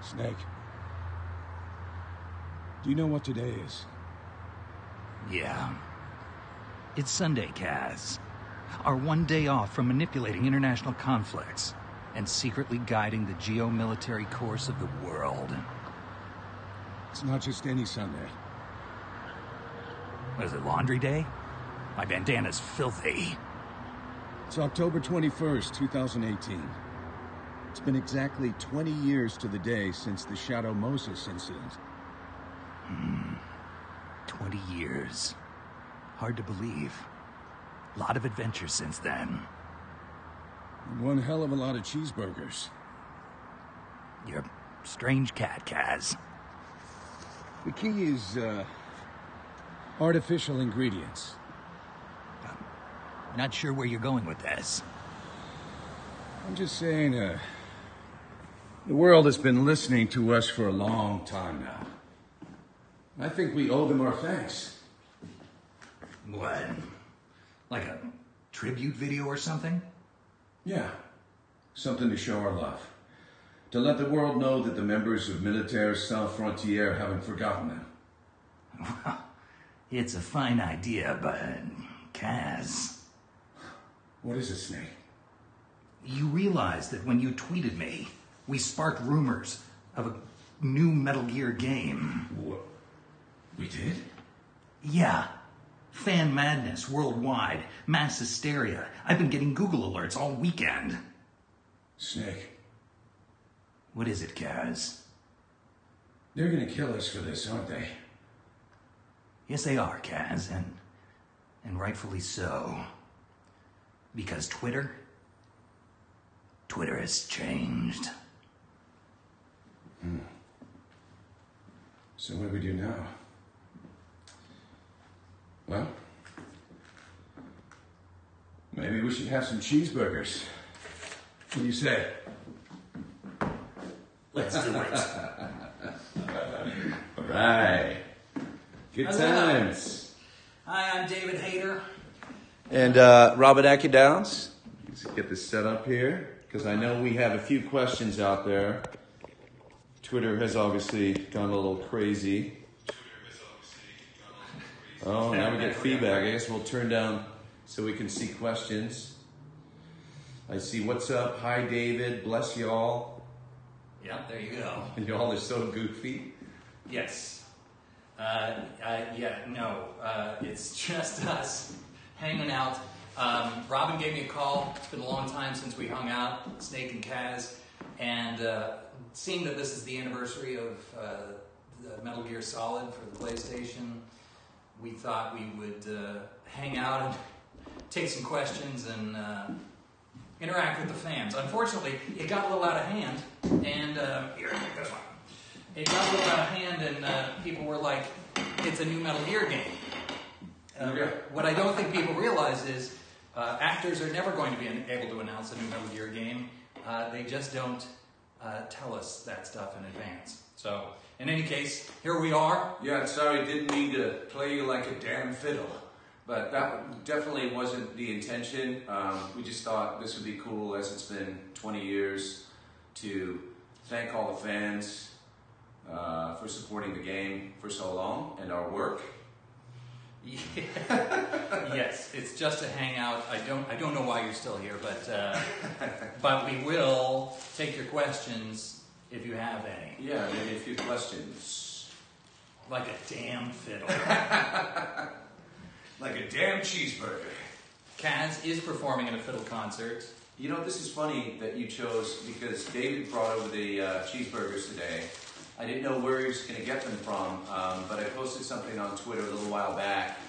Snake. Do you know what today is? Yeah. It's Sunday, Kaz. Our one day off from manipulating international conflicts and secretly guiding the geo-military course of the world. It's not just any Sunday. What is it, laundry day? My bandana's filthy. It's October 21st, 2018. It's been exactly 20 years to the day since the Shadow Moses incident. 20 years. Hard to believe. Lot of adventure since then. And one hell of a lot of cheeseburgers. You're a strange cat, Kaz. The key is, artificial ingredients. Not sure where you're going with this. I'm just saying, the world has been listening to us for a long time now. I think we owe them our thanks. What? Like a tribute video or something? Yeah. Something to show our love. To let the world know that the members of Militaire Sans Frontières haven't forgotten them. Well, it's a fine idea, but... Kaz... What is it, Snake? You realize that when you tweeted me, we sparked rumors of a new Metal Gear game. What? We did? Yeah. Fan madness worldwide. Mass hysteria. I've been getting Google alerts all weekend. Snake. What is it, Kaz? They're gonna kill us for this, aren't they? Yes, they are, Kaz, and rightfully so. Because Twitter has changed. So what do we do now? Well, maybe we should have some cheeseburgers. What do you say? Let's do it. All right. Good times. Hi, I'm David Hayter. And Robert Atkin. Let's get this set up here, because I know we have a few questions out there. Twitter has obviously gone a little crazy. Oh, now we get feedback. I guess we'll turn down so we can see questions. I see what's up. Hi, David. Bless y'all. Yep, there you go. And y'all are so goofy. Yes. It's just us hanging out. Robin gave me a call. It's been a long time since we hung out, Snake and Kaz, and seeing that this is the anniversary of the Metal Gear Solid for the PlayStation, we thought we would hang out and take some questions and interact with the fans. Unfortunately, it got a little out of hand, and here, this one. It got a little out of hand, and people were like, "It's a new Metal Gear game." What I don't think people realize is actors are never going to be able to announce a new Metal Gear game. They just don't tell us that stuff in advance. So, in any case, here we are. Yeah, sorry, didn't mean to play you like a damn fiddle. But that definitely wasn't the intention. We just thought this would be cool, as it's been 20 years, to thank all the fans for supporting the game for so long and our work. Yeah. Yes, it's just a hangout. I don't know why you're still here, but we will take your questions if you have any. Yeah, maybe a few questions. Like a damn fiddle. Like a damn cheeseburger. Kaz is performing at a fiddle concert. You know, this is funny that you chose, because David brought over the cheeseburgers today. I didn't know where he was going to get them from, but I posted something on Twitter a little while back,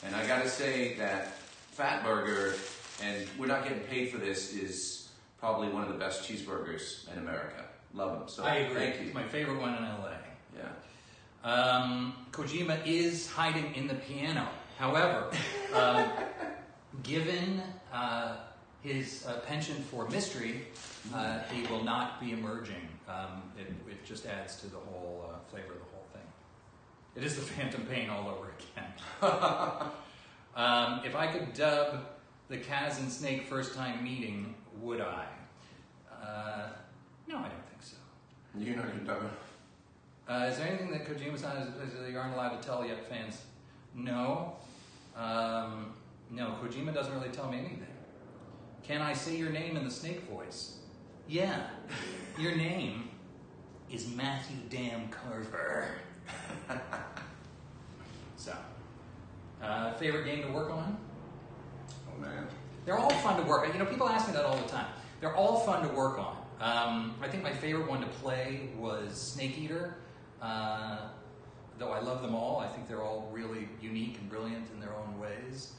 and I got to say that Fat Burger, and we're not getting paid for this, is probably one of the best cheeseburgers in America. Love them. So I agree. Thank you. It's my favorite one in LA. Yeah. Kojima is hiding in the piano. However, given his penchant for mystery, he will not be emerging. It just adds to the whole flavor of the whole thing. It is the Phantom Pain all over again. If I could dub the Kaz and Snake first time meeting, would I? No, I don't think so. You're not going to talk about. Is there anything that Kojima's on that you aren't allowed to tell yet, fans? No. No, Kojima doesn't really tell me anything. Can I say your name in the Snake voice? Yeah. Your name is Matthew Dam Carver. So, favorite game to work on? Oh, man. They're all fun to work on. You know, people ask me that all the time. They're all fun to work on. I think my favorite one to play was Snake Eater. Though I love them all, I think they're all really unique and brilliant in their own ways.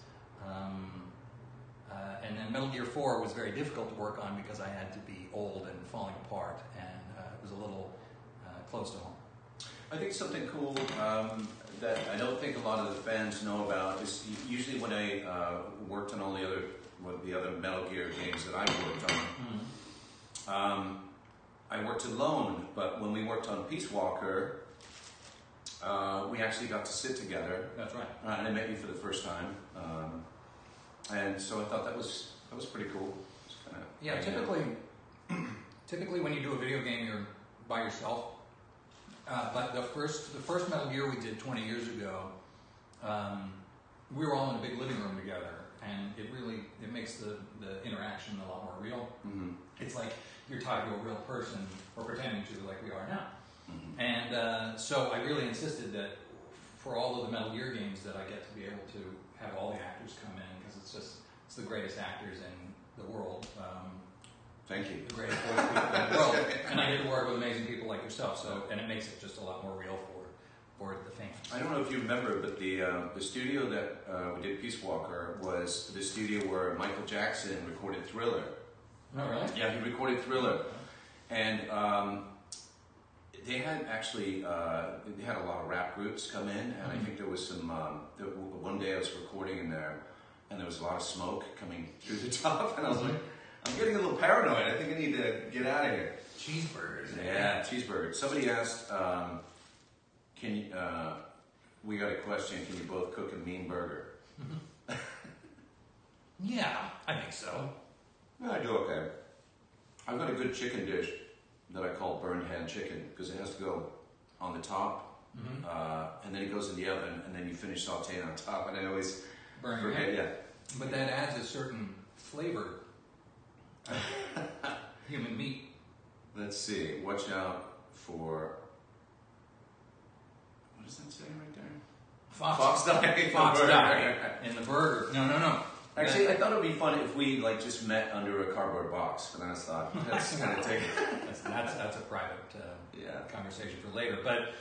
And then Metal Gear 4 was very difficult to work on because I had to be old and falling apart, and it was a little close to home. I think something cool that I don't think a lot of the fans know about is usually when I worked on all the other Metal Gear games that I worked on. I worked alone, but when we worked on Peace Walker, we actually got to sit together. That's right. And I met you for the first time, and so I thought that was pretty cool. Yeah, typically when you do a video game, you're by yourself. But the first Metal Gear we did 20 years ago, we were all in a big living room together, and it makes the interaction a lot more real. Mm-hmm. It's like you're talking to a real person, or pretending to, like we are now. Mm-hmm. And so I really insisted that for all of the Metal Gear games that I get to be able to have all the actors come in, because it's the greatest actors in the world. Thank you. The greatest voice people in the world. And I get to work with amazing people like yourself, and it makes it just a lot more real for the fans. I don't know if you remember, but the studio that we did Peace Walker was the studio where Michael Jackson recorded Thriller. Oh, really? Yeah, he recorded Thriller. And they had actually, they had a lot of rap groups come in, and I think there was some, one day I was recording in there, and there was a lot of smoke coming through the top, and I was like, I'm getting a little paranoid. I think I need to get out of here. Cheeseburgers. Yeah, cheeseburgers. Somebody asked, can you, we got a question, can you both cook a mean burger? Yeah, I think so. Yeah, I do okay. I've got a good chicken dish that I call burned hand chicken, because it has to go on the top, and then it goes in the oven, and then you finish sauteing on top, and I always forget, yeah. But that adds a certain flavor. Human meat. Let's see. Watch out for. What does that say right there? Fox die. Fox die in the burger. No. Actually, I thought it'd be fun if we just met under a cardboard box, but then I thought that's kind of taken. That's a private conversation for later. But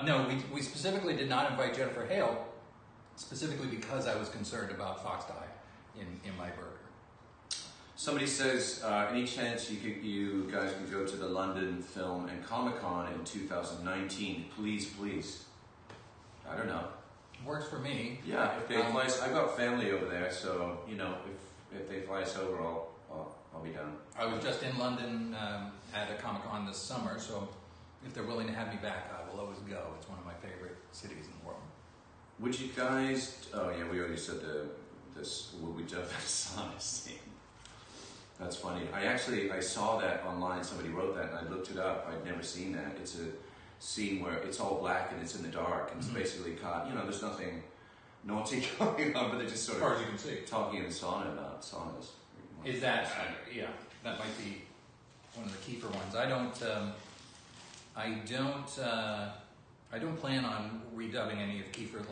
no, we specifically did not invite Jennifer Hale, specifically because I was concerned about fox die in my burger. Somebody says, any chance you guys can go to the London Film and Comic-Con in 2019? Please. I don't know. Works for me. Yeah, if they fly us, I've got family over there, so if they fly us over, I'll be down. I was just in London at a Comic-Con this summer, so if they're willing to have me back, I will always go. It's one of my favorite cities in the world. Would you guys? Oh yeah, we already said this. Would we jump at Sonic scene? That's funny. I saw that online. Somebody wrote that, and I looked it up. I'd never seen that. It's a scene where it's all black and it's in the dark, and it's basically caught. There's nothing naughty going on, but they're just sort of, as far as you can see, talking in sauna about saunas. Is that? Yeah, that might be one of the Kiefer ones. I don't plan on redubbing any of Kiefer's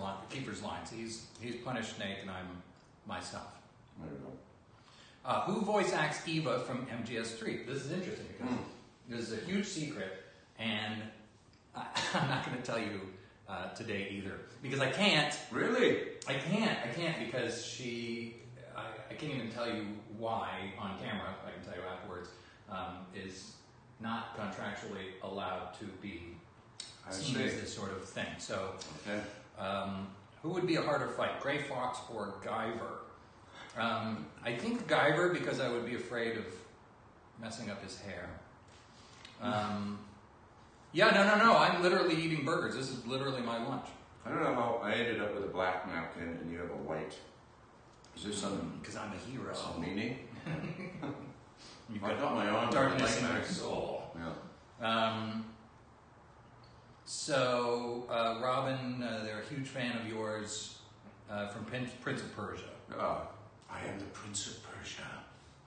lines. He's Punished Snake, and I'm myself. There we go. Who voice acts Eva from MGS3? This is interesting because this is a huge secret, and I'm not going to tell you today either because I can't. Really? I can't because I can't even tell you why on camera. I can tell you afterwards. Is not contractually allowed to be seen as this sort of thing. So, okay. Who would be a harder fight, Gray Fox or Guyver? I think Guyver because I would be afraid of messing up his hair. Yeah, no. I'm literally eating burgers. This is literally my lunch. I don't know how I ended up with a black napkin and you have a white. Is there some? Because I'm a hero. Some meaning? I thought my arm darkness was in like my that. soul. Yeah. Robin, they're a huge fan of yours from Prince of Persia. Oh, I am the Prince of Persia.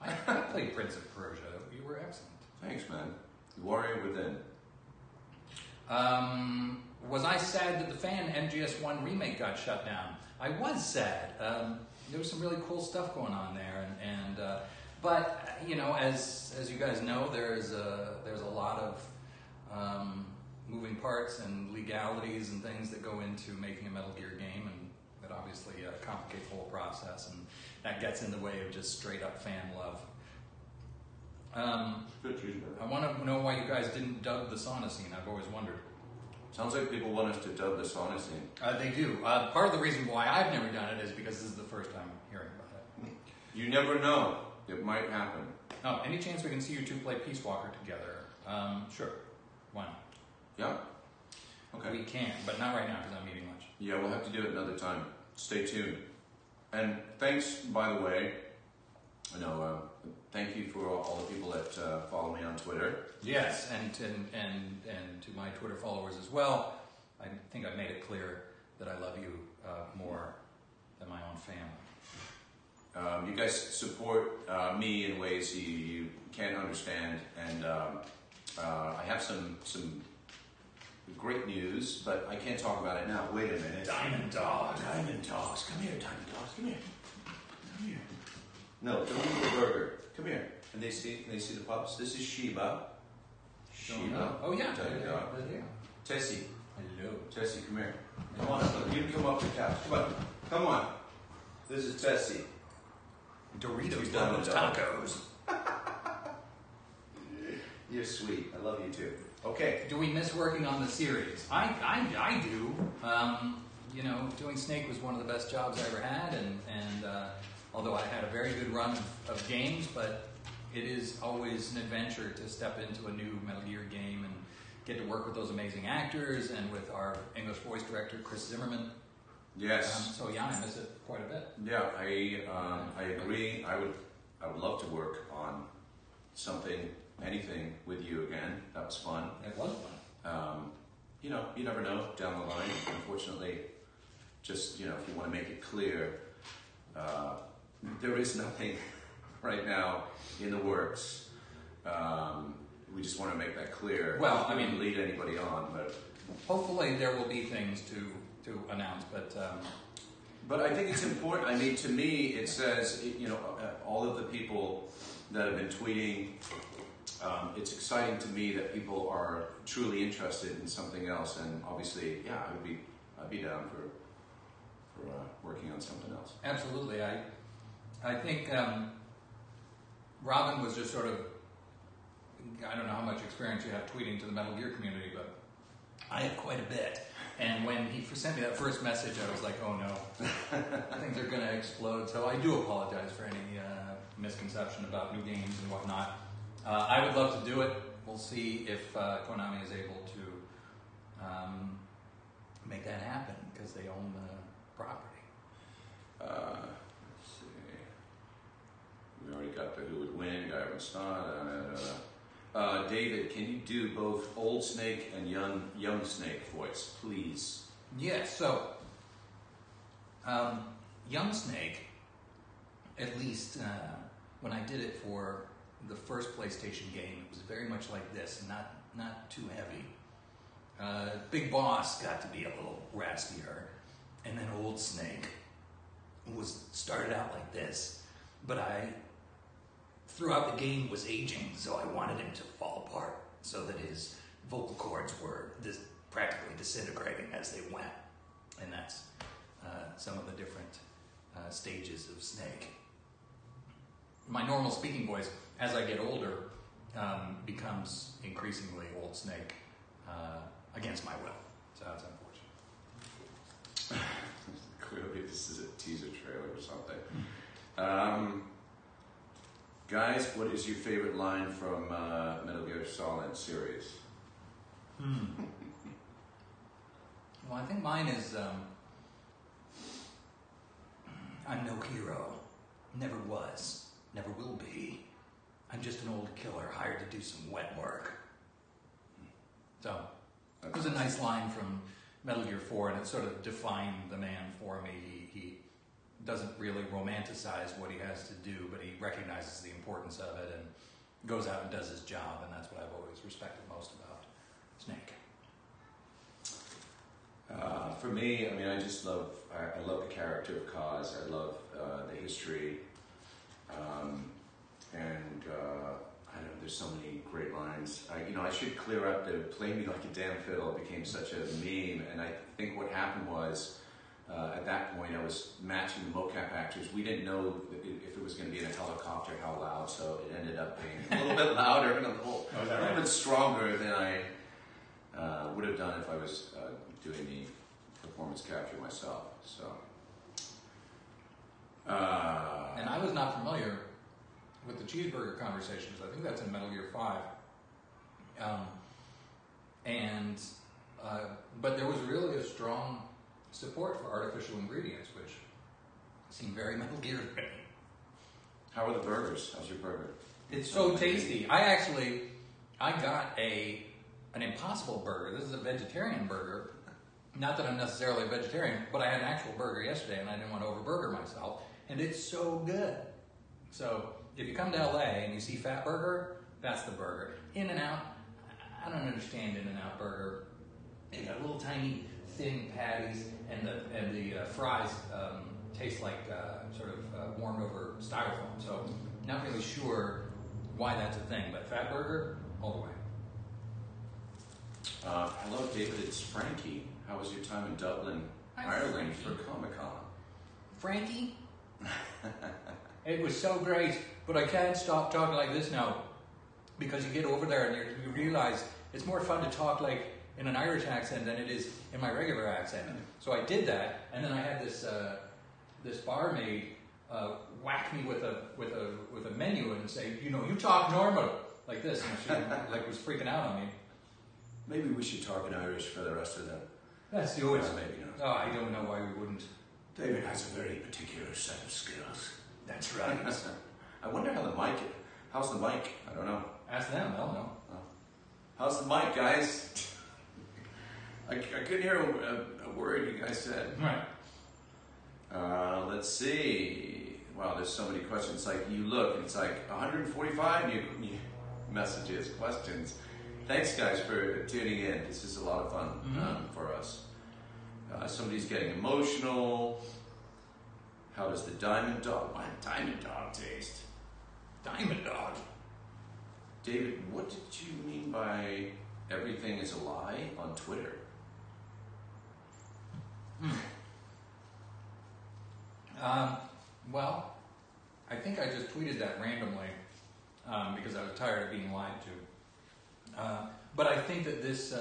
I played Prince of Persia. You were excellent. Thanks, man. The warrior within. Was I sad that the fan MGS1 remake got shut down? I was sad. There was some really cool stuff going on there, but you know, as you guys know, there's a lot of moving parts and legalities and things that go into making a Metal Gear game, and that obviously complicates the whole process, and that gets in the way of just straight up fan love. I want to know why you guys didn't dub the sauna scene. I've always wondered. Sounds like people want us to dub the sauna scene. They do. Part of the reason why I've never done it is because this is the first time hearing about it. You never know. It might happen. Oh, any chance we can see you two play Peace Walker together? Sure. Why not? Yeah? Okay. We can, but not right now because I'm eating lunch. Yeah, we'll have to do it another time. Stay tuned. And thanks, by the way, thank you for all the people that follow me on Twitter. Yes, and to my Twitter followers as well. I think I've made it clear that I love you more than my own family. You guys support me in ways you can't understand, and I have some great news, but I can't talk about it now. Wait a minute. Diamond Dogs. Diamond Dogs. Come here, Diamond Dogs. Come here. Come here. No, don't eat the burger. Come here. And they see the pups. This is Sheba. Sheba. Oh yeah. Diamond Dog. Tessie. Hello. Tessie, come here. Come on. You can come up the couch. Come on. Come on. This is Tessie. Doritos love tacos. You're sweet. I love you too. Okay. Do we miss working on the series? I do. You know, doing Snake was one of the best jobs I ever had, and although I had a very good run of games, but it is always an adventure to step into a new Metal Gear game and get to work with those amazing actors and with our English voice director, Chris Zimmerman. Yes. So yeah, I miss it quite a bit. Yeah, I agree. I would love to work on something, anything with you again. That was fun. It was fun. You know, you never know down the line. Unfortunately, just if you want to make it clear, there is nothing right now in the works. We just want to make that clear. Well, I mean, lead anybody on, but hopefully there will be things to announce. But I think it's important. I mean, to me, it says all of the people that have been tweeting. It's exciting to me that people are truly interested in something else, and obviously, yeah, I'd be down for working on something else. Absolutely, I think Robin was just sort of, I don't know how much experience you have tweeting to the Metal Gear community, but I have quite a bit. And when he sent me that first message, I was like, oh no, things are going to explode. So I do apologize for any misconception about new games and whatnot. I would love to do it. We'll see if Konami is able to make that happen because they own the property. Let's see. We already got the who would win, guy was not. David, can you do both old Snake and young Snake voice, please? Yes. So, young Snake, at least when I did it for the first PlayStation game, it was very much like this, not too heavy. Big Boss got to be a little raspier, and then Old Snake started out like this, but throughout the game was aging, so I wanted him to fall apart so that his vocal cords were practically disintegrating as they went, and that's some of the different stages of Snake. My normal speaking voice, as I get older, becomes increasingly Old Snake against my will. So that's unfortunate. Clearly, this is a teaser trailer or something. Guys, what is your favorite line from Metal Gear Solid series? Well, I think mine is, I'm no hero. Never was. Never will be. I'm just an old killer hired to do some wet work. So it was a nice line from Metal Gear 4, and it sort of defined the man for me. He doesn't really romanticize what he has to do, but he recognizes the importance of it and goes out and does his job, and that's what I've always respected most about Snake. For me, I mean, I just love, I love the character of Kaz. I love the history. I don't know, there's so many great lines. I should clear up the "Play Me Like a Damn Fiddle" became such a meme, and I think what happened was, at that point, I was matching the mocap actors. We didn't know if it was going to be in a helicopter, how loud, so it ended up being a little bit louder and a little bit stronger than I would have done if I was doing the performance capture myself. So, and I was not familiar with the cheeseburger conversations. I think that's in Metal Gear 5. But there was really a strong support for artificial ingredients, which seemed very Metal Gear to me. How are the burgers? How's your burger? It's so tasty. I got an Impossible burger. This is a vegetarian burger. Not that I'm necessarily a vegetarian, but I had an actual burger yesterday, and I didn't want to overburger myself. And it's so good. So if you come to LA and you see Fat Burger, that's the burger. In-N-Out, I don't understand In-N-Out burger. They got little tiny thin patties, and the fries taste like sort of warmed over styrofoam. So not really sure why that's a thing, but Fat Burger, all the way. Hello, David. It's Frankie. How was your time in Dublin, Ireland for Comic-Con? Frankie? It was so great, but I can't stop talking like this now, because you get over there and you realize it's more fun to talk like in an Irish accent than it is in my regular accent. So I did that, and then I had this barmaid whack me with a menu and say, you talk normal like this, and she was freaking out on me. Maybe we should talk in Irish for the rest of the... Let's do it. Maybe not. Oh, I don't know why we wouldn't. David has a very particular set of skills. That's right. I wonder how the mic... How's the mic? I don't know. Ask them, they'll know. Oh. How's the mic, guys? I couldn't hear a word you guys said. Right. Let's see. Wow, there's so many questions. Like, you look, and it's like 145 new messages, questions. Thanks, guys, for tuning in. This is a lot of fun for us. Somebody's getting emotional. How does the Diamond Dog taste? Diamond Dog. David, what did you mean by everything is a lie on Twitter? Well, I think I just tweeted that randomly because I was tired of being lied to. But I think that this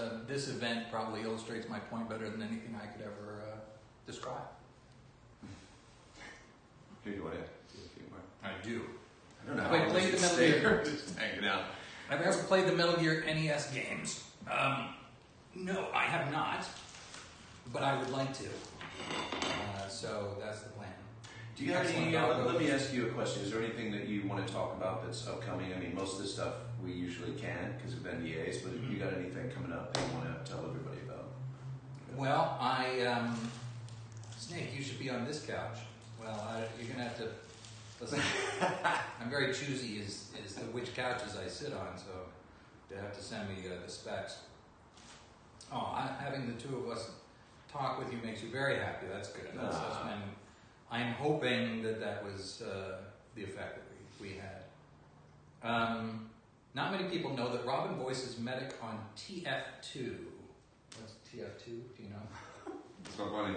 event probably illustrates my point better than anything I could ever describe. Here, you want to do a few more? I do. I don't know Have I how played long the does Metal it stay Gear? here? Just hanging out. Have I ever played the Metal Gear NES games? No, I have not. But I would like to. So that's the plan. Do you have Excellent. any, let me ask you a question. Is there anything that you want to talk about that's upcoming? I mean, most of this stuff we usually can because of NDAs, but have you got anything coming up that you want to tell everybody about? Well, Snake, you should be on this couch. Well, you're going to have to, listen, I'm very choosy as to which couches I sit on, so they have to send me the specs. Having the two of us talk with you makes you very happy. That's good. I'm hoping that was the effect that we had. Not many people know that Robin voices Medic on TF2. What's TF2? Do you know? It's not funny.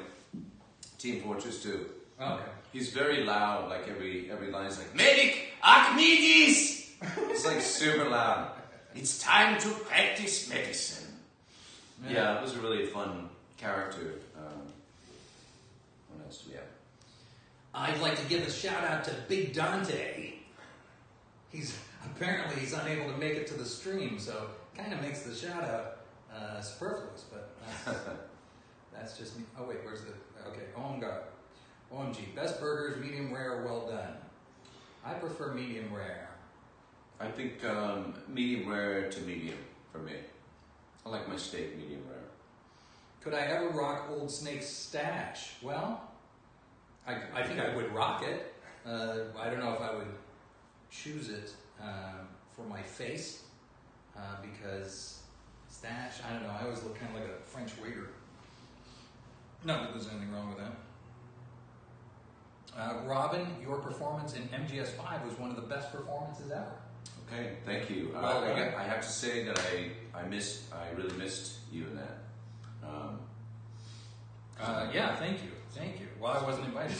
Team Fortress 2. Oh, okay. He's very loud, like every line is like, Medic, Archimedes! It's like super loud. It's time to practice medicine. Yeah, it was a really fun character. What else do we have? I'd like to give a shout out to Big Dante. He's unable to make it to the stream, so kind of makes the shout out superfluous, but that's just me. Oh wait, where's the, okay, OMG, best burgers, medium rare, well done. I prefer medium rare. I think medium rare to medium for me. I like my steak medium rare. Could I ever rock Old Snake's stash? Well, I think I would rock it. I don't know if I would choose it for my face because stash, I don't know, I always look kind of like a French waiter. Not that there's anything wrong with that. Robin, your performance in MGS5 was one of the best performances ever. Okay, thank you. Well, I have to say that I really missed you in that. Yeah, thank you. Well, I wasn't invited.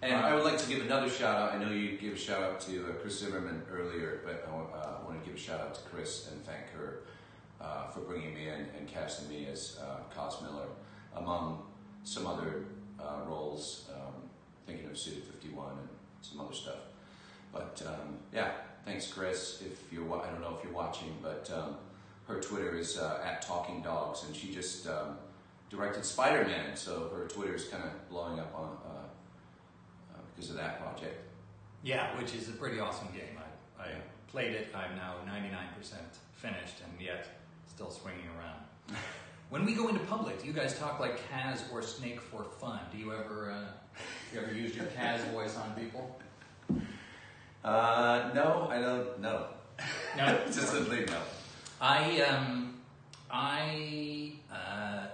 And I would like to give another shout out. I know you gave a shout out to Chris Zimmerman earlier, but I want to give a shout out to Chris and thank her for bringing me in and casting me as Cos Miller, among some other roles, thinking of Suda 51 and some other stuff. But yeah, thanks, Chris. If you're, I don't know if you're watching, but her Twitter is at Talking Dogs, and she just directed Spider-Man, so her Twitter is kind of blowing up on because of that project. Yeah, which is a pretty awesome game. I played it. I'm now 99% finished, and yet still swinging around. When we go into public, do you guys talk like Kaz or Snake for fun? Do you ever use your Kaz voice on people? No, I don't. No, No, just simply no.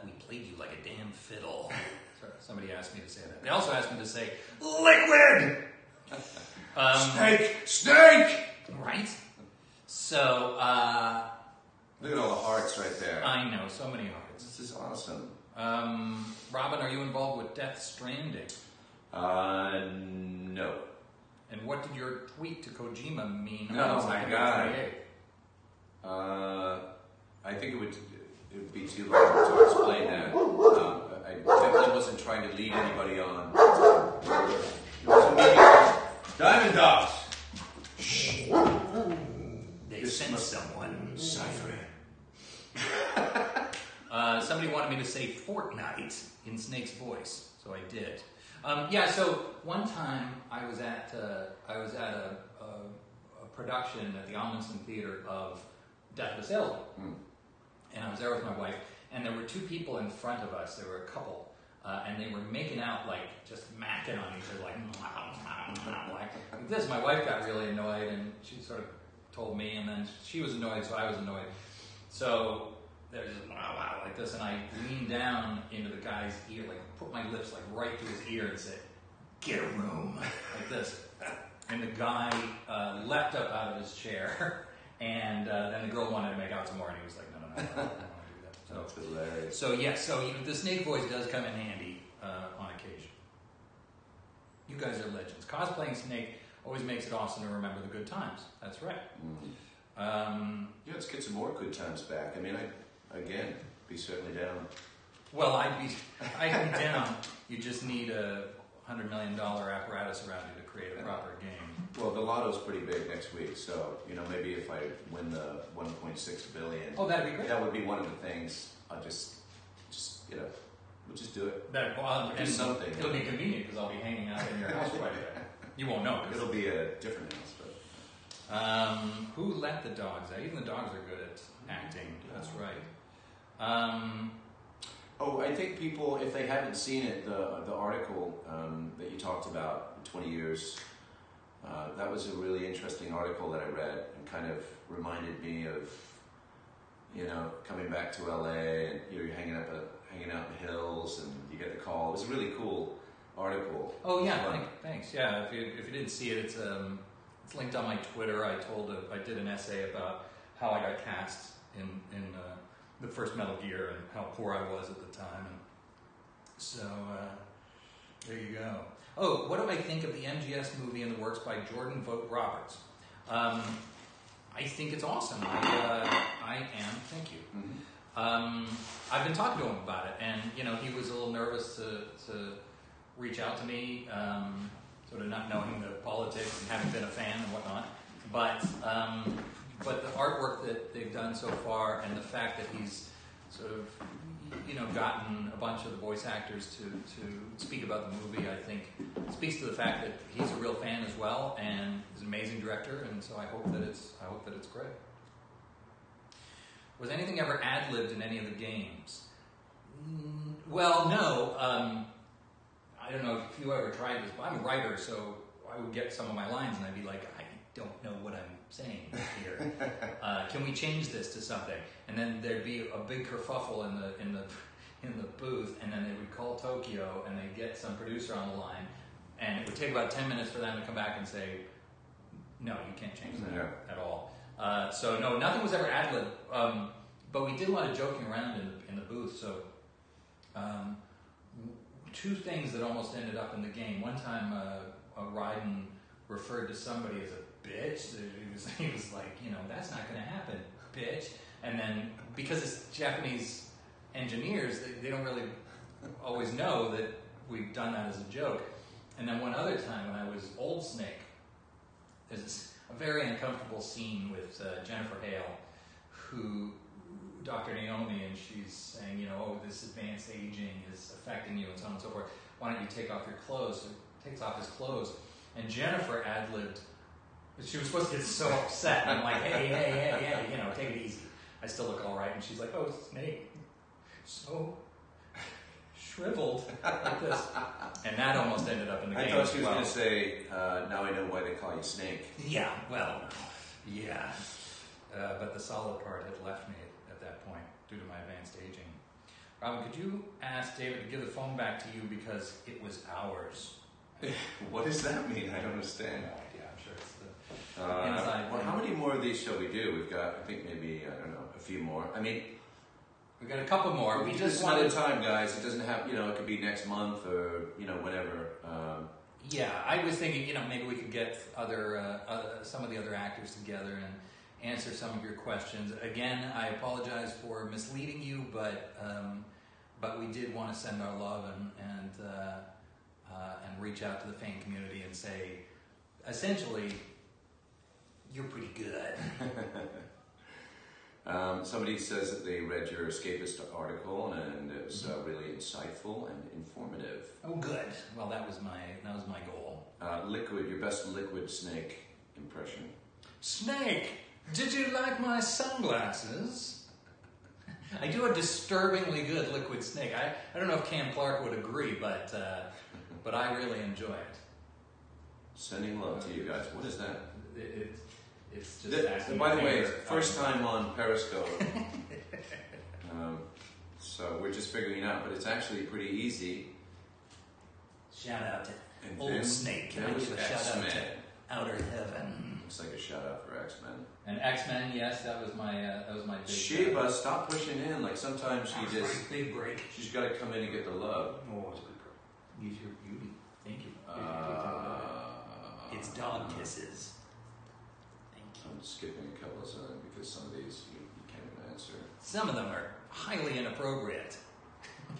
We played you like a damn fiddle. Sorry, somebody asked me to say that. They also asked me to say liquid. Snake. Right. So Look at all the hearts right there. I know, so many hearts. This is awesome. Robin, are you involved with Death Stranding? No. And what did your tweet to Kojima mean? Oh my God. 28? I think it would be too long to explain that. I definitely wasn't trying to lead anybody on. It wasn't me. Diamond Dogs. Shh. They sent someone. Cypher. Somebody wanted me to say Fortnite in Snake's voice, so I did. Yeah, so one time I was at a production at the Amundsen Theater of Death of a Salesman, and I was there with my wife, and there were two people in front of us. There were a couple, and they were making out like just macking on each other, like this. My wife got really annoyed, and she sort of told me, and then she was annoyed, so I was annoyed. So they're just wow like this, and I leaned down into the guy's ear, like put my lips like right to his ear, and said, "Get a room," like this. And the guy leapt up out of his chair, and then the girl wanted to make out some more, and he was like, "No, I don't want to do that." So, That's hilarious. so yes, the Snake voice does come in handy on occasion. You guys are legends. Cosplaying Snake always makes it awesome to remember the good times. That's right. Yeah, let's get some more good times back. I mean, I'd be certainly down. Well, I'd be down. You just need a $100 million apparatus around you to create a proper game. Well, the lotto's pretty big next week, so maybe if I win the 1.6 billion, Oh, that'd be great. that would be one of the things. I'll just we'll just do it. And something. It'll be convenient because I'll be hanging out in your house right there. You won't know. It'll be a different house, but Who let the dogs out? Even the dogs are good at acting. That's right. Oh, I think people, if they haven't seen it, the article that you talked about, 20 years, that was a really interesting article that I read and kind of reminded me of, coming back to LA and you're hanging out in the hills and you get the call. It was a really cool article. Oh yeah, thanks. Yeah, if you didn't see it, it's linked on my Twitter. I did an essay about how I got cast in the first Metal Gear and how poor I was at the time. And so there you go. Oh, what do I think of the MGS movie in the works by Jordan Vogt Roberts? I think it's awesome. I am. Thank you. Mm-hmm. I've been talking to him about it, and he was a little nervous to reach out to me, sort of not knowing the politics and having been a fan and whatnot. But the artwork that they've done so far, and the fact that he's sort of gotten a bunch of the voice actors to speak about the movie, I think speaks to the fact that he's a real fan as well, and is an amazing director. And so I hope that it's great. Was anything ever ad-libbed in any of the games? Well, no. I don't know if you ever tried this, but I'm a writer, so I would get some of my lines and I'd be like, I don't know what I'm saying here. Can we change this to something? And then there'd be a big kerfuffle in the booth, and then they would call Tokyo and they'd get some producer on the line, and it would take about 10 minutes for them to come back and say, no, you can't change that at all. So no, nothing was ever ad-lib, but we did a lot of joking around in the booth. So two things that almost ended up in the game. One time, Raiden referred to somebody as a bitch. He was like, that's not going to happen, bitch. And then because it's Japanese engineers, they don't really always know that we've done that as a joke. And then one other time when I was Old Snake, there's a very uncomfortable scene with Jennifer Hale, who Dr. Naomi, and she's saying, this advanced aging is affecting you and so on and so forth. Why don't you take off your clothes? So he takes off his clothes. And Jennifer ad-libbed. She was supposed to get so upset. And I'm like, hey, take it easy. I still look all right. And she's like, oh, Snake, so shriveled like this. And that almost ended up in the game. I thought she was going to say, now I know why they call you Snake. Yeah, well, yeah. But the solid part had left me at that point due to my advanced aging. Robin, could you ask David to give the phone back to you because it was ours? What does that mean? I don't understand. No idea. I'm sure it's the inside. Well, how many more of these shall we do? We've got, I think maybe, a few more. I mean, we've got a couple more. We just wanted time, guys. It doesn't have, it could be next month or, whenever. Yeah, I was thinking, maybe we could get some of the other actors together and answer some of your questions. Again, I apologize for misleading you, but we did want to send our love and reach out to the fan community and say, essentially, you're pretty good. Somebody says that they read your escapist article and it was really insightful and informative. Oh, good. Well, that was my goal. Your best Liquid Snake impression. Snake, did you like my sunglasses? I do a disturbingly good Liquid Snake. I don't know if Cam Clark would agree, but I really enjoy it. Sending love to you guys. What is that? It's just by the way, first time on Periscope. So we're just figuring it out, but it's actually pretty easy. Shout out to Old Snake. Can I give a shout out to Outer Heaven? Looks like a shout out for X-Men. And X-Men, yes, that was my big. Sheba, stop pushing in. Like sometimes she just big break. She's got to come in and get the love. Oh, it's a good break. Use your beauty. Thank you. It's dog kisses. I'm skipping a couple of them because some of these you can't even answer. Some of them are highly inappropriate.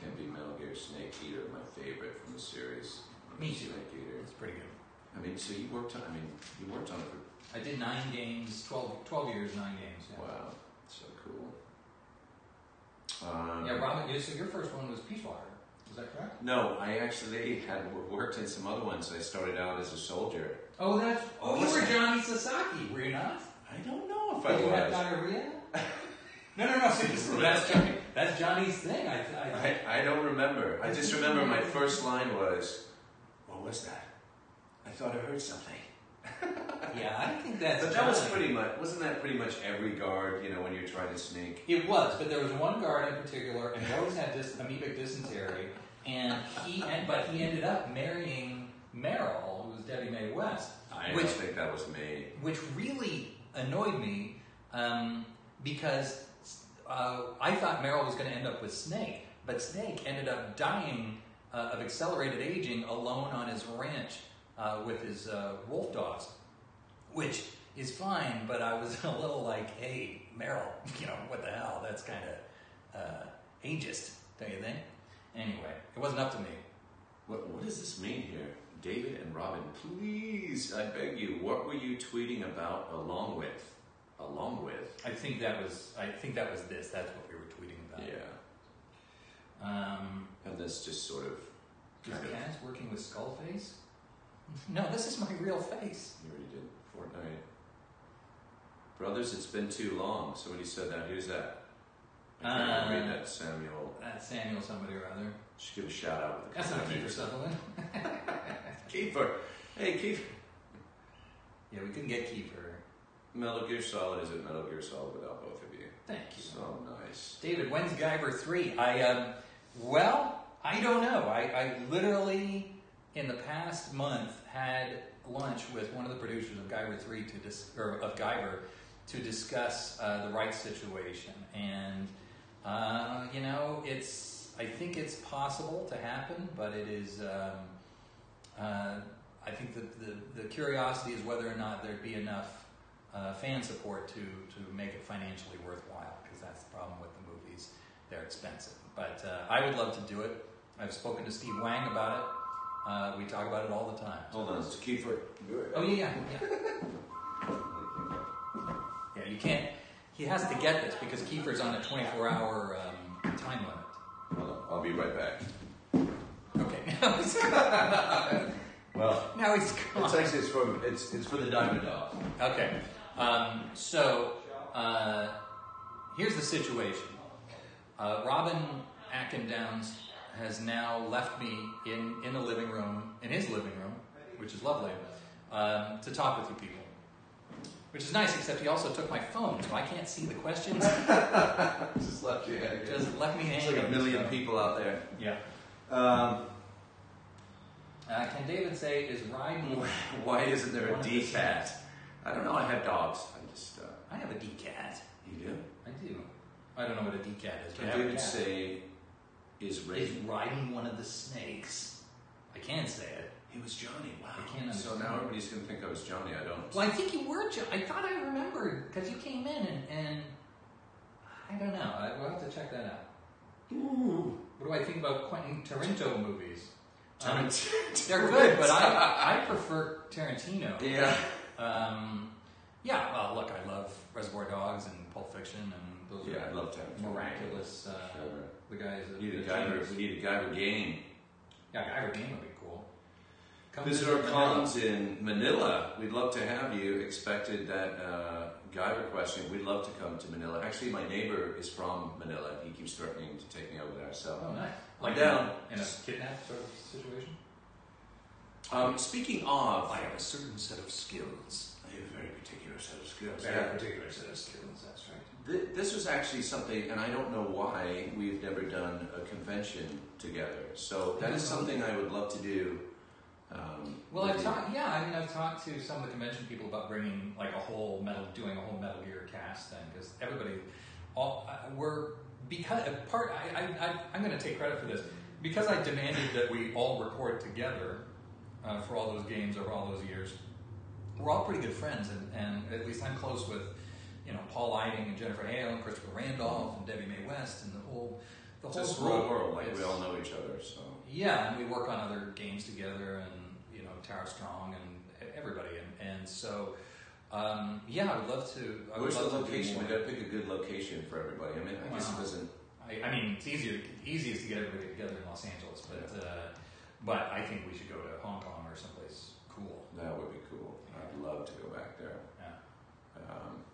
Can't be Metal Gear Snake Eater, my favorite from the series. Me too. Snake Eater. It's pretty good. I mean, so you worked on it for... I did 9 games, 12 years, 9 games. Yeah. Wow, so cool. Yeah, Robin, so your first one was Peachwater. Is that correct? No, I actually had worked in some other ones. I started out as a soldier. Oh, you were Johnny Sasaki, were you not? I don't know if I Did you was. have diarrhea? No, seriously. That's Johnny's thing. I don't remember. I just remember my first line was, what was that? I thought I heard something. Yeah, I think that's. But that was wasn't that pretty much every guard, when you're trying to sneak? It was, but there was one guard in particular, and he always had this amoebic dysentery, but he ended up marrying Meryl, who was Debbie Mae West. I don't think that was me. Which really annoyed me, because I thought Meryl was going to end up with Snake, but Snake ended up dying of accelerated aging alone on his ranch with his wolf dogs, which is fine, but I was a little like, hey, Meryl, what the hell? That's kind of ageist, don't you think? Anyway, it wasn't up to me. What does this mean here? David and Robin, please, I beg you, what were you tweeting about along with? I think that was this. That's what we were tweeting about. Yeah. And this just sort of... Is Kaz working with Skullface? No, this is my real face. You already did Fortnite. Brothers, it's been too long. Somebody said that. Who's that? Read that Samuel. That's Samuel somebody or other. Should give a shout out. With the That's not names. Kiefer Sutherland. Kiefer. Hey, Kiefer. Yeah, we couldn't get Kiefer. Metal Gear Solid isn't Metal Gear Solid without both of you. Thank you. So nice. David, when's Guyver 3? Well, I don't know. I literally, in the past month, had lunch with one of the producers of Guyver 3 of Guyver to discuss the rights situation. And, I think it's possible to happen, but it is, I think the curiosity is whether or not there'd be enough fan support to make it financially worthwhile, because that's the problem with the movies. They're expensive. But I would love to do it. I've spoken to Steve Wang about it. We talk about it all the time. Hold on, it's Kiefer. Oh, yeah. Yeah, you can't. He has to get this because Kiefer's on a 24-hour time limit. Hold on, I'll be right back. Okay, now he's gone. Well, Now he's gone. it's actually it's for the Diamond Dog. Okay, here's the situation. Robin Atkin Downs has now left me in his living room, which is lovely, to talk with you people. Which is nice, except he also took my phone, so I can't see the questions. Just left you hanging. Just left me hanging. There's like a million people out there. Yeah. Can David say, is riding... Why isn't there a D-cat? I don't know, I have dogs. I have a D-cat. You do? I do. I don't know what a D-cat is. Can David say, is riding one of the snakes? I can say it. It was Johnny. Wow. I can't So understand. now everybody's going to think I was Johnny. I don't. Well, I think you were, I thought I remembered, because you came in and I don't know. We'll have to check that out. Ooh. What do I think about Quentin Tarantino movies? Tarantino. They're good, but I prefer Tarantino. Yeah. Yeah, well, look, I love Reservoir Dogs and Pulp Fiction, and those Yeah, I are love Tarantino. miraculous. Sure. The guys. We need a Guyver game. Yeah, Guyver game would be cool. Come Visit our columns in Manila. We'd love to have you. Expected that Guyver question. We'd love to come to Manila. Actually, my neighbor is from Manila. He keeps threatening to take me over there. So Oh, nice. I'm down. In a kidnap sort of situation? Speaking of, I have a certain set of skills. I have a very particular set of skills. Particular set of skills, that's right. This was actually something, and I don't know why we've never done a convention together. So that is something I would love to do. Well, I've talked to some of the convention people about bringing doing a whole Metal Gear cast thing, because everybody, I'm going to take credit for this, because I demanded that we all record together for all those games over all those years. We're all pretty good friends, and at least I'm close with, Paul Eiding and Jennifer Hale and Christopher Randolph and Debbie Mae West and the whole It's a small world, we all know each other. So yeah, and we work on other games together, and Tara Strong and everybody, and so I would love to. Where's the location? We got to pick a good location for everybody. I mean, I guess it doesn't. It's easiest to get everybody together in Los Angeles, but I think we should go to Hong Kong or someplace cool. That would be cool. I'd love to go back there. Yeah.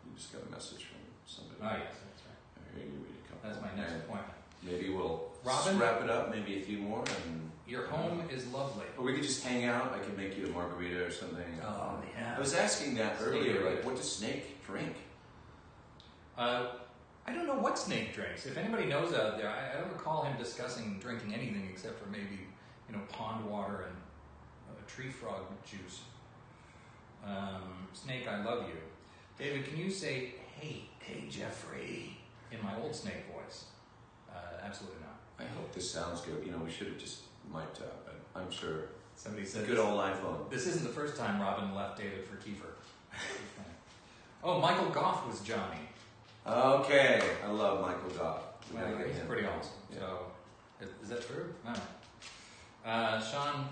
You just got a message from somebody. Oh yes, that's right. I hear you read a couple. That's my next appointment. Maybe we'll Robin? wrap it up. Maybe a few more, and Your home is lovely. or we could just hang out. I could make you a margarita or something. Oh yeah. I was asking that earlier. Like, what does Snake drink? I don't know what Snake drinks. If anybody knows out there, I don't recall him discussing drinking anything except for maybe pond water and tree frog juice. Snake, I love you. David, can you say, hey Jeffrey, in my old Snake voice? Absolutely not. I hope this sounds good. We should have just mic'd up. But I'm sure. Somebody said Good old iPhone. This isn't the first time Robin left David for Kiefer. Oh, Michael Goff was Johnny. Okay, I love Michael Goff. We gotta get He's him. pretty awesome. Yeah. So, is that true? All right. Sean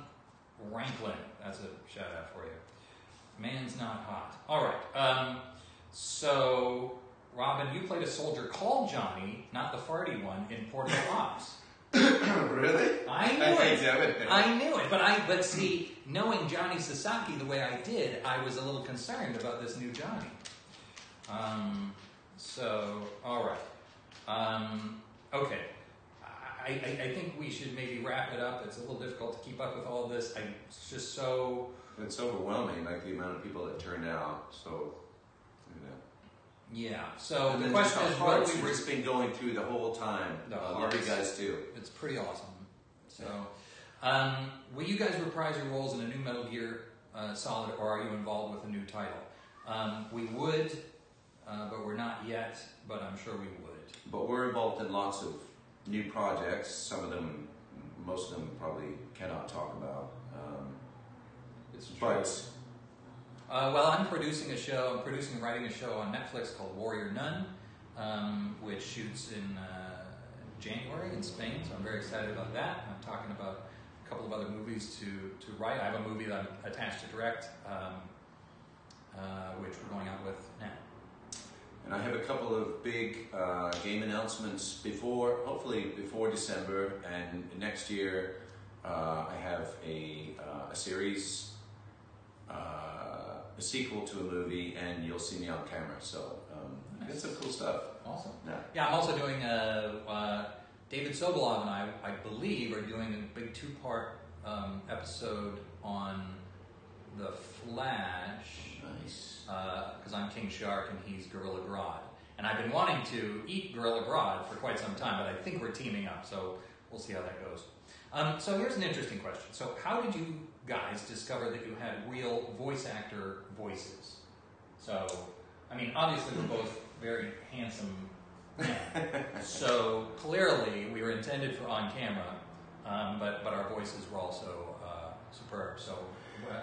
Ranklin, that's a shout out for you. Man's not hot. All right. So, Robin, you played a soldier called Johnny, not the farty one, in Portable Ops. Really? I knew it. Damn it. I knew it. But see, knowing Johnny Sasaki the way I did, I was a little concerned about this new Johnny. So, all right. Okay. I think we should maybe wrap it up. It's a little difficult to keep up with all of this. It's just so... It's overwhelming, like the amount of people that turned out. So, yeah. So and the question is, what we've just been going through the whole time. Love you guys too. It's pretty awesome. So, will you guys reprise your roles in a new Metal Gear Solid, or are you involved with a new title? We would, but we're not yet. But I'm sure we would. But we're involved in lots of new projects. Some of them, most of them, probably cannot talk about. It's true. But well, I'm producing and writing a show on Netflix called Warrior Nun, which shoots in January in Spain. So I'm very excited about that. I'm talking about a couple of other movies to write. I have a movie that I'm attached to direct, which we're going out with now. And I have a couple of big game announcements hopefully before December, and next year I have a series, a sequel to a movie, and you'll see me on camera. So nice. It's some cool stuff. Awesome. Yeah, I'm also doing David Sobolov and I believe, are doing a big 2-part episode on The Flash. Nice. Because I'm King Shark and he's Gorilla Grodd. And I've been wanting to eat Gorilla Grodd for quite some time, but I think we're teaming up, so we'll see how that goes. So here's an interesting question. So how did you guys discover that you had real voice actor voices? So, I mean, obviously we're both very handsome men. So clearly we were intended for on camera, but our voices were also superb. So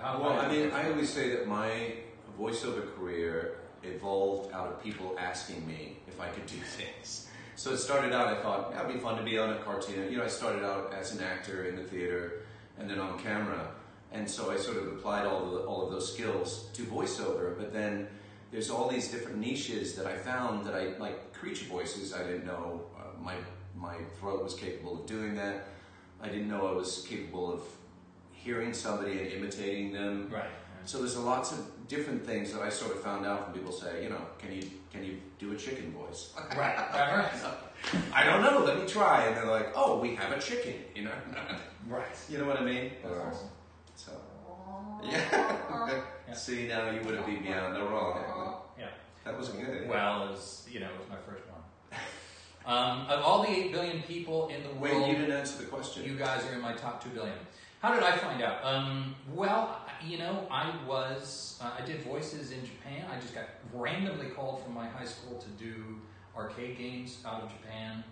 how... Well, I mean, I always say that my voiceover career evolved out of people asking me if I could do things. So it started out, I thought, that'd be fun to be on a cartoon. You know, I started out as an actor in the theater and then on camera. And so I sort of applied all of those skills to voiceover. But then there's all these different niches that I found that I, like creature voices, I didn't know my throat was capable of doing that. I didn't know I was capable of hearing somebody and imitating them. Right. So there's lots of different things that I sort of found out when people say, you know, can you do a chicken voice? Right. I don't know, let me try. And they're like, oh, we have a chicken, you know? Right. You know what I mean? That's awesome. So, yeah. See, now you would have beat me out. No wrong. Yeah. That was good. Well, it was my first one. Of all the 8 billion people in the world... Wait, you didn't answer the question. You guys are in my top 2 billion. How did I find out? Well, you know, I did voices in Japan. I just got randomly called from my high school to do arcade games out of Japan.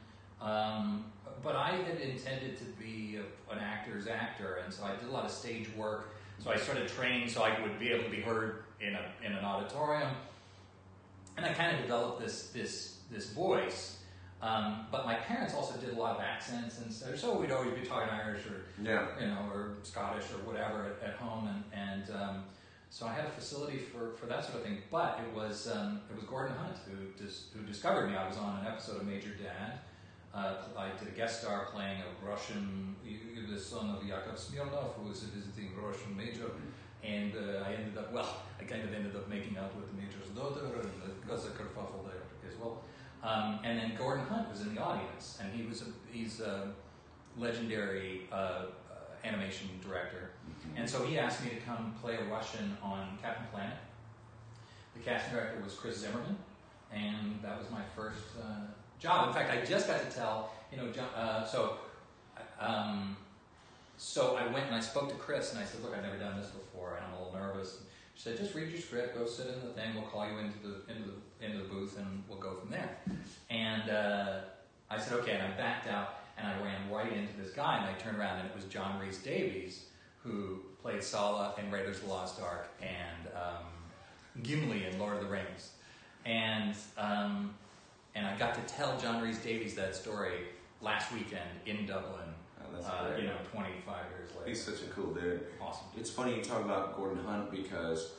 But I had intended to be an actor's actor, and so I did a lot of stage work. So I started training so I would be able to be heard in an auditorium. And I kind of developed this voice. But my parents also did a lot of accents and stuff, so we'd always be talking Irish or Scottish or whatever at home, and so I had a facility for that sort of thing. But it was Gordon Hunt who discovered me. I was on an episode of Major Dad. I did a guest star playing a Russian, the son of Yakov Smirnov, who was a visiting Russian major, and I kind of ended up making out with the major's daughter, and because of kerfuffle there as well. And then Gordon Hunt was in the audience, and he's a legendary animation director. Mm-hmm. And so he asked me to come play a Russian on Captain Planet. The casting director was Chris Zimmerman, and that was my first job. In fact, I just got to tell, so I went and I spoke to Chris, and I said, look, I've never done this before, and I'm a little nervous. She said, just read your script, go sit in the thing, we'll call you into the booth, and we'll go from there. And I said, okay, and I backed out, and I ran right into this guy, and I turned around, and it was John Rhys Davies, who played Sala in Raiders of the Lost Ark, and Gimli in Lord of the Rings. And I got to tell John Rhys Davies that story last weekend in Dublin, 25 years later. He's such a cool dude. Awesome. It's funny you talk about Gordon Hunt because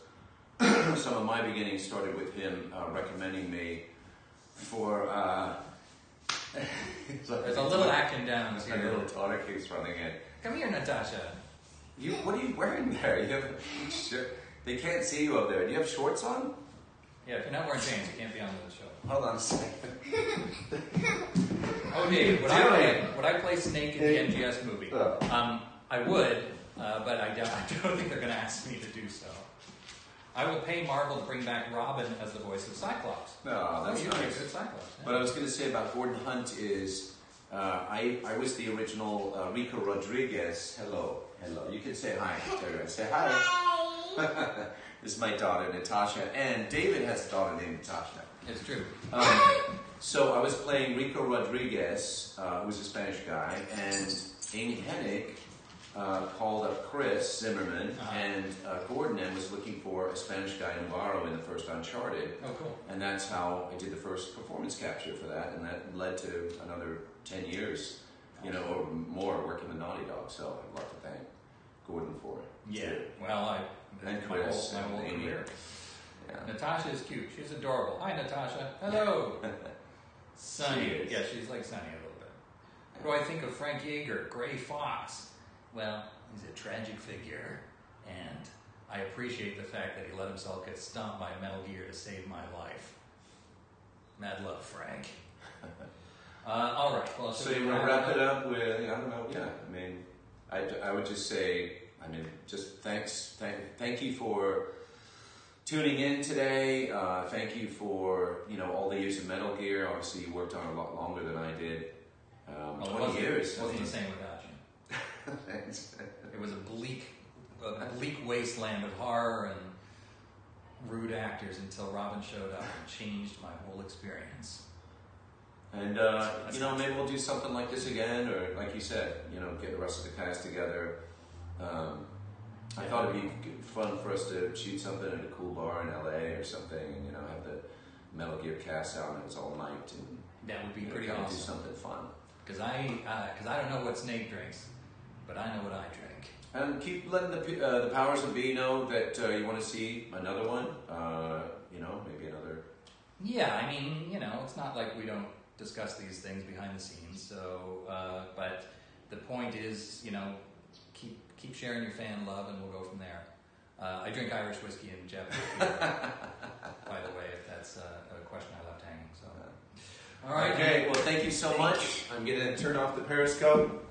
some of my beginnings started with him recommending me for... There's a little Atkin down here. A little daughter keeps running in. Come here, Natasha. What are you wearing there? They can't see you up there. Do you have shorts on? Yeah, if you're not wearing chains, you can't be on the show. Hold on a second. Oh, Dave, would I play Snake in the NGS movie? I would, but I don't think they're going to ask me to do so. I will pay Marvel to bring back Robin as the voice of Cyclops. No, that's nice. nice. Good Cyclops. Yeah. What I was going to say about Gordon Hunt is, I was the original Rico Rodriguez. Hello. You can say hi. Say hi. This is my daughter, Natasha. And David has a daughter named Natasha. It's true. So I was playing Rico Rodriguez, who was a Spanish guy, and Amy Hennig called up Chris Zimmerman, and Gordon and was looking for a Spanish guy, Navarro, in the first Uncharted. Oh, cool. And that's how I did the first performance capture for that, and that led to another 10 years, or more working with Naughty Dog. So I'd love to thank Gordon for it. Yeah. Well, and Chris my whole and Amy. career. Yeah. Natasha is cute. She's adorable. Hi, Natasha. Hello. Sunny. She Yeah, she's like Sunny a little bit. What do I think of Frank Yeager, Gray Fox? Well, he's a tragic figure, and I appreciate the fact that he let himself get stomped by Metal Gear to save my life. Mad love, Frank. All right. Well, so you want to wrap it up with, I don't know, yeah. I mean, I would just say, just thank you for tuning in today. Thank you for, all the years of Metal Gear. Obviously, you worked on it a lot longer than I did. 20 years. It wasn't the same without you. Thanks. It was a bleak wasteland of horror and rude actors until Robin showed up and changed my whole experience. And, maybe we'll do something like this again, or like you said, get the rest of the cast together. I thought it'd be fun for us to shoot something at a cool bar in LA or something, and, have the Metal Gear cast out and it's all night. And that would be pretty awesome. Do something fun. Because I don't know what Snake drinks, but I know what I drink. And keep letting the powers that be know that you want to see another one. Maybe another. Yeah, it's not like we don't discuss these things behind the scenes. So, but the point is, keep sharing your fan love, and we'll go from there. I drink Irish whiskey and Japanese beer, by the way, if that's a question I left hanging. So, all right. Okay. Well, thank you so much. I'm gonna turn off the Periscope.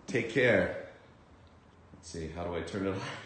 Take care. Let's see. How do I turn it off?